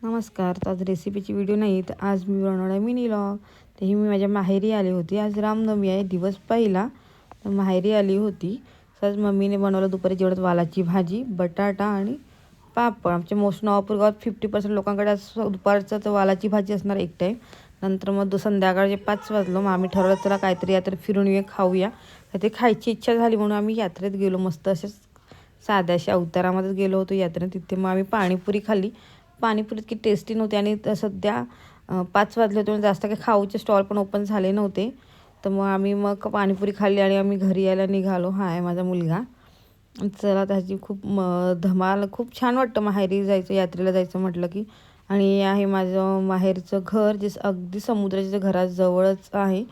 नमस्कार. तर आज रेसिपीची व्हिडिओ नाही, तर आज मी बनवणार आहे मिनी व्लॉग. तर ही मी माझ्या माहेरी आली होती. आज रामनवमी आहे, दिवस पहिला. तर माहेरी आली होती. तर मम्मीने बनवलं दुपारी जेवणात वालाची भाजी, बटाटा आणि पापड. आमच्या मोस्ट नवापूर गावात 50% लोकांकडे आज दुपारचं तर वालाची भाजी असणार एक टाईम. नंतर मग संध्याकाळचे 5 वाजलं. मग आम्ही ठरवलं चला काहीतरी यात्रेत फिरून येऊया, खाऊया. तर ते खायची इच्छा झाली म्हणून आम्ही यात्रेत गेलो. मस्त असेच साध्याशा अवतारामध्येच गेलो होतो यात्रेत. तिथे मग आम्ही पाणीपुरी खाल्ली. पाणीपुरी इतकी टेस्टी नव्हती आणि सध्या 5 वाजले होते, म्हणजे जास्त काही खाऊचे स्टॉल पण ओपन झाले नव्हते. तर मग पाणीपुरी खाल्ली आणि आम्ही घरी यायला निघालो. हा आहे माझा मुलगा. चला त्याची खूप धमाल. खूप छान वाटतं माहेरी जायचं, यात्रेला जायचं म्हटलं की. आणि आहे माझं माहेरचं घर, जे अगदी समुद्राच्या घराजवळच आहे.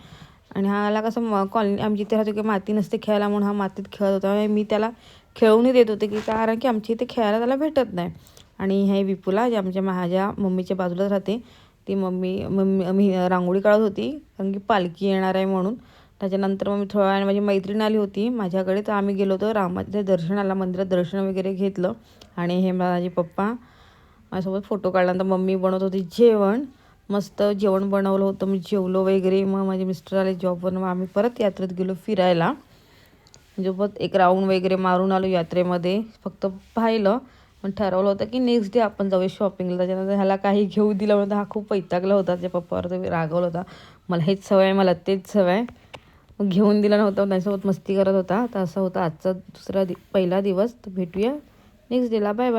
आणि हाला कसं कॉलनी आमची इथे राहतो की माती नसते खेळायला, म्हणून हा मातीत खेळत होता. मी त्याला खेळूनही देत होते की कारण की आमच्या इथे खेळायला त्याला भेटत नाही. आणि हे विपुला जे माझ्या मम्मीच्या बाजूलाच राहते, ती मम्मी मी रांगोळी काढत होती कारण की पालखी येणार आहे म्हणून. त्याच्यानंतर मग मी थोड्या वेळाने माझी मैत्रीण आली होती माझ्याकडे, तर आम्ही गेलो होतो रामाच्या दर्शनाला, मंदिरात दर्शन वगैरे घेतलं. आणि हे माझे पप्पा माझ्यासोबत फोटो काढल्यानंतर मम्मी बनवत होती जेवण. मस्त जेवण बनवलं होतं, मी जेवलो वगैरे. मग माझे मिस्टर आले जॉबवर. मग आम्ही परत यात्रेत गेलो फिरायला. सोबत एक राऊंड वगैरे मारून आलो यात्रेमध्ये. फक्त पाहिलं, पण ठरवलं होतं की नेक्स्ट डे आपण जाऊया शॉपिंगला. त्याच्यानंतर ह्याला काही घेऊ दिलं म्हणून हा खूप वैतागला होता. त्याच्या पप्पावर तो रागवला होता, मला हेच सवय, मला तेच सवय. मग घेऊन दिलं नव्हतं, त्याच्यासोबत मस्ती करत होता. तर असं होतं आजचा पहिला दिवस. तर भेटूया नेक्स्ट डेला. Bye bye.